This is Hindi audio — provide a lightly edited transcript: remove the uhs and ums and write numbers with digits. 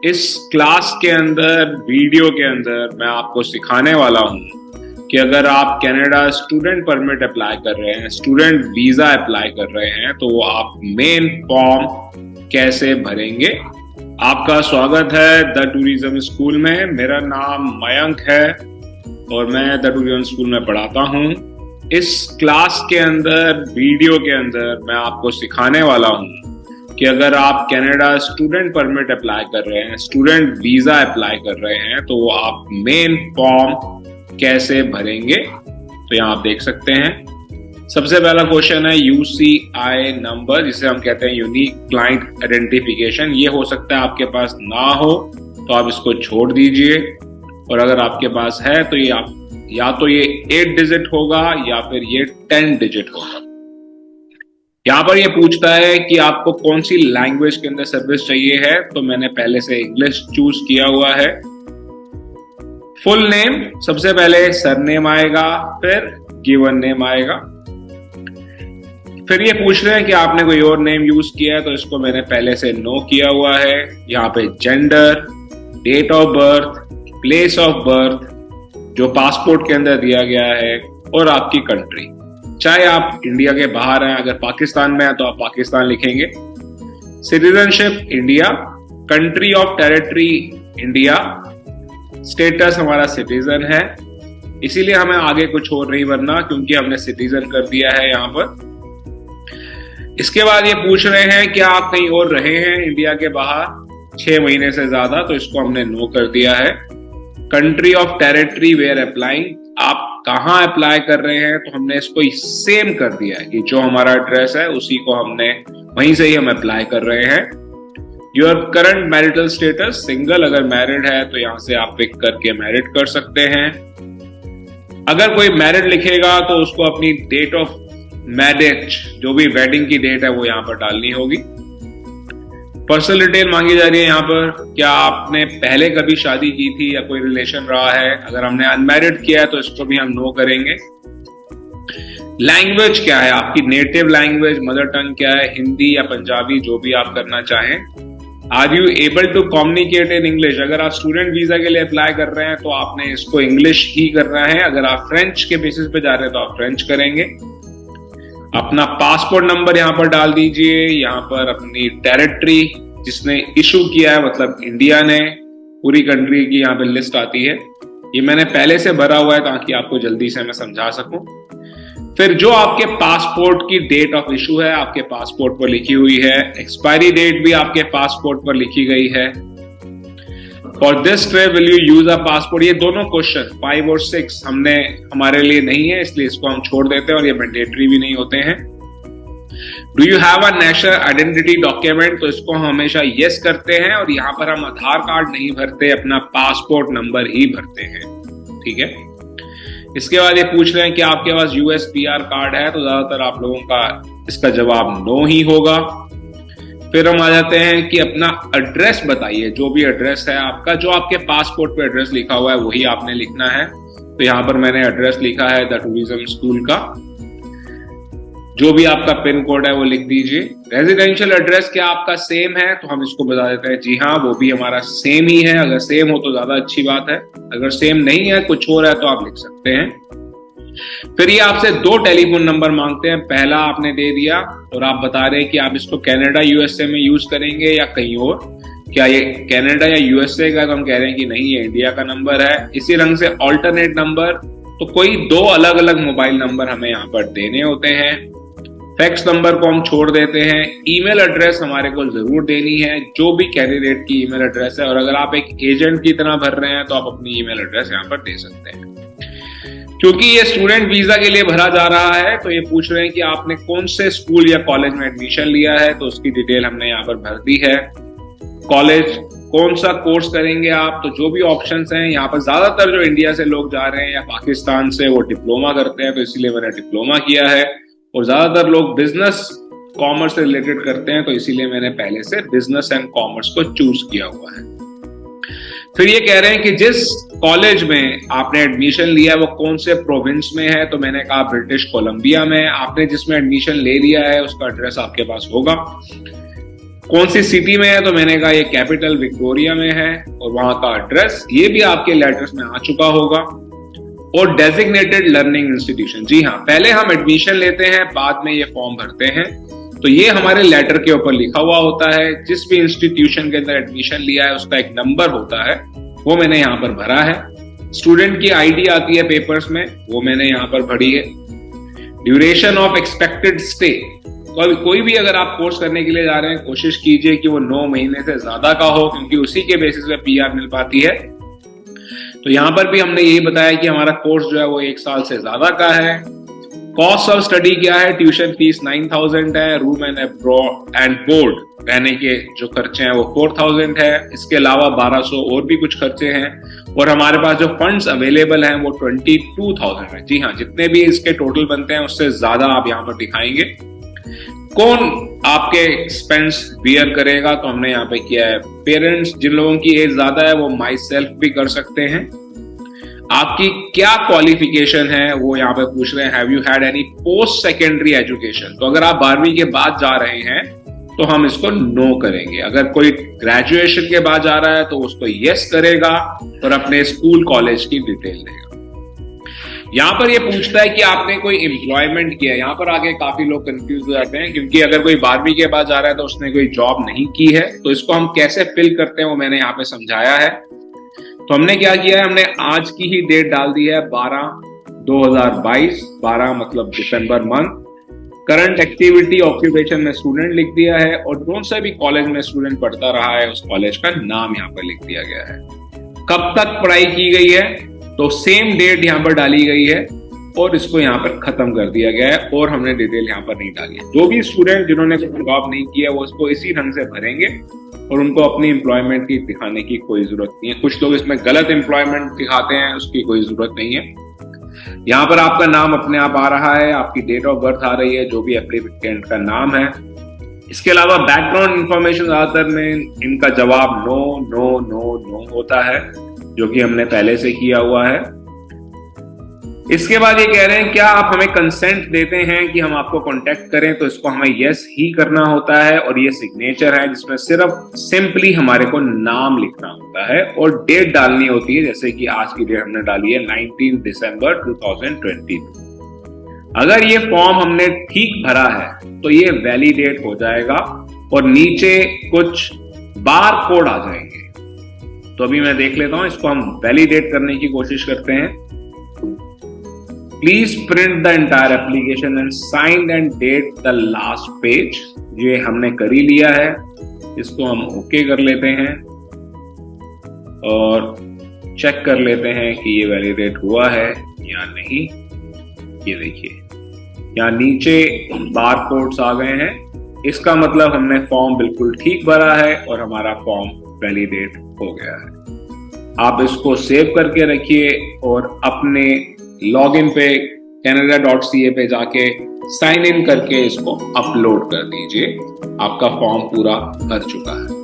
इस क्लास के अंदर वीडियो के अंदर मैं आपको सिखाने वाला हूं कि अगर आप कनाडा स्टूडेंट परमिट अप्लाई कर रहे हैं, स्टूडेंट वीजा अप्लाई कर रहे हैं, तो आप मेन फॉर्म कैसे भरेंगे। आपका स्वागत है द टूरिज्म स्कूल में। मेरा नाम मयंक है और मैं द टूरिज्म स्कूल में पढ़ाता हूं। इस क्लास के अंदर वीडियो के अंदर मैं आपको सिखाने वाला हूं कि अगर आप कनाडा स्टूडेंट परमिट अप्लाई कर रहे हैं, स्टूडेंट वीजा अप्लाई कर रहे हैं, तो आप मेन फॉर्म कैसे भरेंगे। तो यहाँ आप देख सकते हैं, सबसे पहला क्वेश्चन है यूसीआई नंबर, जिसे हम कहते हैं यूनिक क्लाइंट आइडेंटिफिकेशन। ये हो सकता है आपके पास ना हो तो आप इसको छोड़ दीजिए, और अगर आपके पास है तो ये आप या तो ये 8 डिजिट होगा या फिर ये 10 डिजिट होगा। यहाँ पर ये पूछता है कि आपको कौन सी लैंग्वेज के अंदर सर्विस चाहिए है, तो मैंने पहले से इंग्लिश चूज किया हुआ है। फुल नेम, सबसे पहले सरनेम आएगा, फिर गिवन नेम आएगा। फिर ये पूछ रहे हैं कि आपने कोई और नेम यूज किया है, तो इसको मैंने पहले से नो किया हुआ है। यहाँ पे gender, date of birth, place of birth जो पासपोर्ट के अंदर दिया गया है, और आपकी कंट्री, चाहे आप इंडिया के बाहर हैं, अगर पाकिस्तान में है तो आप पाकिस्तान लिखेंगे। Citizenship India, country of territory India, status हमारा सिटीजन है, इसीलिए हमें आगे कुछ और नहीं भरना क्योंकि हमने सिटीजन कर दिया है यहाँ पर। इसके बाद ये पूछ रहे हैं कि आप कहीं और रहे हैं इंडिया के बाहर 6 महीने से ज्यादा, तो इसको हमने नो कर दिया है। Country of territory where applying, आप कहाँ अप्लाई कर रहे हैं, तो हमने इसको सेम कर दिया है कि जो हमारा एड्रेस है उसी को हमने वहीं से ही हम अप्लाई कर रहे हैं। Your current marital status, single, अगर मैरिड है तो यहाँ से आप पिक करके मैरिड कर सकते हैं। अगर कोई मैरिड लिखेगा तो उसको अपनी डेट ऑफ मैरिज, जो भी वेडिंग की डेट है, वो यहाँ पर डालनी होगी। पर्सनल डिटेल मांगी जा रही है यहाँ पर, क्या आपने पहले कभी शादी की थी या कोई रिलेशन रहा है। अगर हमने अनमैरिड किया है तो इसको भी हम नो करेंगे। लैंग्वेज क्या है, आपकी नेटिव लैंग्वेज, मदर टंग क्या है, हिंदी या पंजाबी, जो भी आप करना चाहें। Are you able to communicate in English, अगर आप स्टूडेंट वीजा के लिए अप्लाई कर रहे हैं तो आपने इसको इंग्लिश ही करना है। अगर आप फ्रेंच के बेसिस पे जा रहे हैं तो आप फ्रेंच करेंगे। अपना पासपोर्ट नंबर यहाँ पर डाल दीजिए। यहाँ पर अपनी टेरिटरी जिसने इशू किया है, मतलब इंडिया ने, पूरी कंट्री की यहाँ पे लिस्ट आती है। ये मैंने पहले से भरा हुआ है ताकि आपको जल्दी से मैं समझा सकूं। फिर जो आपके पासपोर्ट की डेट ऑफ इशू है, आपके पासपोर्ट पर लिखी हुई है। एक्सपायरी डेट भी आपके पासपोर्ट पर लिखी गई है। For this trip will you use a passport, ये दोनों क्वेश्चन 5 और 6 हमारे लिए नहीं है, इसलिए इसको हम छोड़ देते हैं और ये मैंडेटरी भी नहीं होते हैं। Do you have a national identity document, तो इसको हम हमेशा यस करते हैं, और यहाँ पर हम आधार कार्ड नहीं भरते, अपना पासपोर्ट नंबर ही भरते हैं। ठीक है। इसके बाद ये पूछ रहे हैं कि आपके पास यूएसपीआर कार्ड है, तो ज्यादातर आप लोगों का इसका जवाब नो ही होगा। फिर हम आ जाते हैं कि अपना एड्रेस बताइए, जो भी एड्रेस है आपका, जो आपके पासपोर्ट पे एड्रेस लिखा हुआ है वही आपने लिखना है। तो यहाँ पर मैंने एड्रेस लिखा है द टूरिज्म स्कूल का। जो भी आपका पिन कोड है वो लिख दीजिए। रेजिडेंशियल एड्रेस क्या आपका सेम है, तो हम इसको बता देते हैं जी हाँ, वो भी हमारा सेम ही है। अगर सेम हो तो ज्यादा अच्छी बात है, अगर सेम नहीं है, कुछ और है, तो आप लिख सकते हैं। फिर ये आपसे 2 टेलीफोन नंबर मांगते हैं। पहला आपने दे दिया और आप बता रहे हैं कि आप इसको कनाडा यूएसए में यूज करेंगे या कहीं और। क्या ये कनाडा या यूएसए का, तो हम कह रहे हैं कि नहीं, ये इंडिया का नंबर है। इसी रंग से ऑल्टरनेट नंबर, तो कोई 2 अलग अलग मोबाइल नंबर हमें यहाँ पर देने होते हैं। फैक्स नंबर को हम छोड़ देते हैं। ईमेल एड्रेस हमारे को जरूर देनी है, जो भी कैंडिडेट की ईमेल एड्रेस है, और अगर आप एक एजेंट की तरह भर रहे हैं तो आप अपनी ईमेल एड्रेस यहाँ पर दे सकते हैं। क्योंकि ये स्टूडेंट वीजा के लिए भरा जा रहा है, तो ये पूछ रहे हैं कि आपने कौन से स्कूल या कॉलेज में एडमिशन लिया है, तो उसकी डिटेल हमने यहाँ पर भर दी है। कॉलेज, कौन सा कोर्स करेंगे आप, तो जो भी ऑप्शंस हैं यहाँ पर, ज्यादातर जो इंडिया से लोग जा रहे हैं या पाकिस्तान से, वो डिप्लोमा करते हैं, तो इसीलिए मैंने डिप्लोमा किया है। और ज्यादातर लोग बिजनेस कॉमर्स से रिलेटेड करते हैं, तो इसीलिए मैंने पहले से बिजनेस एंड कॉमर्स को चूज किया हुआ है। फिर ये कह रहे हैं कि जिस कॉलेज में आपने एडमिशन लिया है वो कौन से प्रोविंस में है, तो मैंने कहा ब्रिटिश कोलंबिया में। आपने जिसमें एडमिशन ले लिया है उसका एड्रेस आपके पास होगा। कौन सी सिटी में है, तो मैंने कहा ये कैपिटल विक्टोरिया में है, और वहां का एड्रेस ये भी आपके लेटर्स में आ चुका होगा। और डेजिग्नेटेड लर्निंग इंस्टीट्यूशन, जी हाँ, पहले हम एडमिशन लेते हैं, बाद में ये फॉर्म भरते हैं, तो ये हमारे लेटर के ऊपर लिखा हुआ होता है। जिस भी इंस्टीट्यूशन के अंदर एडमिशन लिया है उसका एक नंबर होता है, वो मैंने यहाँ पर भरा है। स्टूडेंट की आईडी आती है पेपर्स में, वो मैंने यहाँ पर भरी है। ड्यूरेशन ऑफ एक्सपेक्टेड स्टे, तो अभी कोई भी अगर आप कोर्स करने के लिए जा रहे हैं, कोशिश कीजिए कि वो 9 महीने से ज्यादा का हो, क्योंकि उसी के बेसिस पे पीआर मिल पाती है। तो यहाँ पर भी हमने यही बताया कि हमारा कोर्स जो है वो 1 साल से ज्यादा का है। कॉस्ट ऑफ स्टडी क्या है, ट्यूशन फीस 9000 है, रूम एंड बोर्ड रहने के जो खर्चे हैं वो 4000 है, इसके अलावा 1200 और भी कुछ खर्चे हैं, और हमारे पास जो फंड्स अवेलेबल हैं वो 22,000 है। जी हाँ, जितने भी इसके टोटल बनते हैं उससे ज्यादा आप यहाँ पर दिखाएंगे। कौन आपके एक्सपेंस बियर करेगा, तो हमने यहाँ पे किया है पेरेंट्स, जिन लोगों की एज ज्यादा है वो माई सेल्फ भी कर सकते हैं। आपकी क्या क्वालिफिकेशन है वो यहाँ पे पूछ रहे हैं, have you had any post secondary education, तो अगर आप 12वीं के बाद जा रहे हैं तो हम इसको नो करेंगे। अगर कोई ग्रेजुएशन के बाद जा रहा है तो उसको यस करेगा और अपने स्कूल कॉलेज की डिटेल देगा। यहाँ पर ये पूछता है कि आपने कोई एम्प्लॉयमेंट किया। यहाँ पर आके काफी लोग कंफ्यूज हो जाते हैं, क्योंकि अगर कोई 12वीं के बाद जा रहा है तो उसने कोई जॉब नहीं की है, तो इसको हम कैसे फिल करते हैं वो मैंने यहाँ पे समझाया है। तो हमने क्या किया है, हमने आज की ही डेट डाल दी है 12/2022, 12 मतलब दिसंबर मंथ। करंट एक्टिविटी ऑक्यूपेशन में स्टूडेंट लिख दिया है, और कौन सा भी कॉलेज में स्टूडेंट पढ़ता रहा है उस कॉलेज का नाम यहाँ पर लिख दिया गया है। कब तक पढ़ाई की गई है, तो सेम डेट यहाँ पर डाली गई है, और इसको यहाँ पर खत्म कर दिया गया है, और हमने डिटेल यहाँ पर नहीं डाली है। जो भी स्टूडेंट जिन्होंने जॉब नहीं किया वो इसको इसी ढंग से भरेंगे, और उनको अपनी एम्प्लॉयमेंट की दिखाने की कोई जरूरत नहीं है। कुछ लोग इसमें गलत एम्प्लॉयमेंट दिखाते हैं, उसकी कोई जरूरत नहीं है। यहाँ पर आपका नाम अपने आप आ रहा है, आपकी डेट ऑफ बर्थ आ रही है, जो भी एप्लीकेंट का नाम है। इसके अलावा बैकग्राउंड इंफॉर्मेशन ज्यादातर में इनका जवाब नो नो नो नो होता है, जो कि हमने पहले से किया हुआ है। इसके बाद ये कह रहे हैं क्या आप हमें कंसेंट देते हैं कि हम आपको कांटेक्ट करें, तो इसको हमें यस ही करना होता है, और ये सिग्नेचर है जिसमें सिर्फ सिंपली हमारे को नाम लिखना होता है और डेट डालनी होती है, जैसे कि आज की डेट हमने डाली है 19 दिसंबर 2022। अगर ये फॉर्म हमने ठीक भरा है तो ये वैलिडेट हो जाएगा, और नीचे कुछ बार कोड आ जाएंगे। तो अभी मैं देख लेता हूं, इसको हम वैलिडेट करने की कोशिश करते हैं। Please print the entire application and sign and date the last page. ये हमने कर ही लिया है, इसको हम ओके कर लेते हैं और चेक कर लेते हैं कि ये वैलिडेट हुआ है या नहीं। ये देखिए यहाँ नीचे बार कोड्स आ गए हैं, इसका मतलब हमने फॉर्म बिल्कुल ठीक भरा है और हमारा फॉर्म वैलिडेट हो गया है। आप इसको सेव करके रखिए और अपने लॉगिन पे canada.ca पे जाके साइन इन करके इसको अपलोड कर दीजिए। आपका फॉर्म पूरा भर चुका है।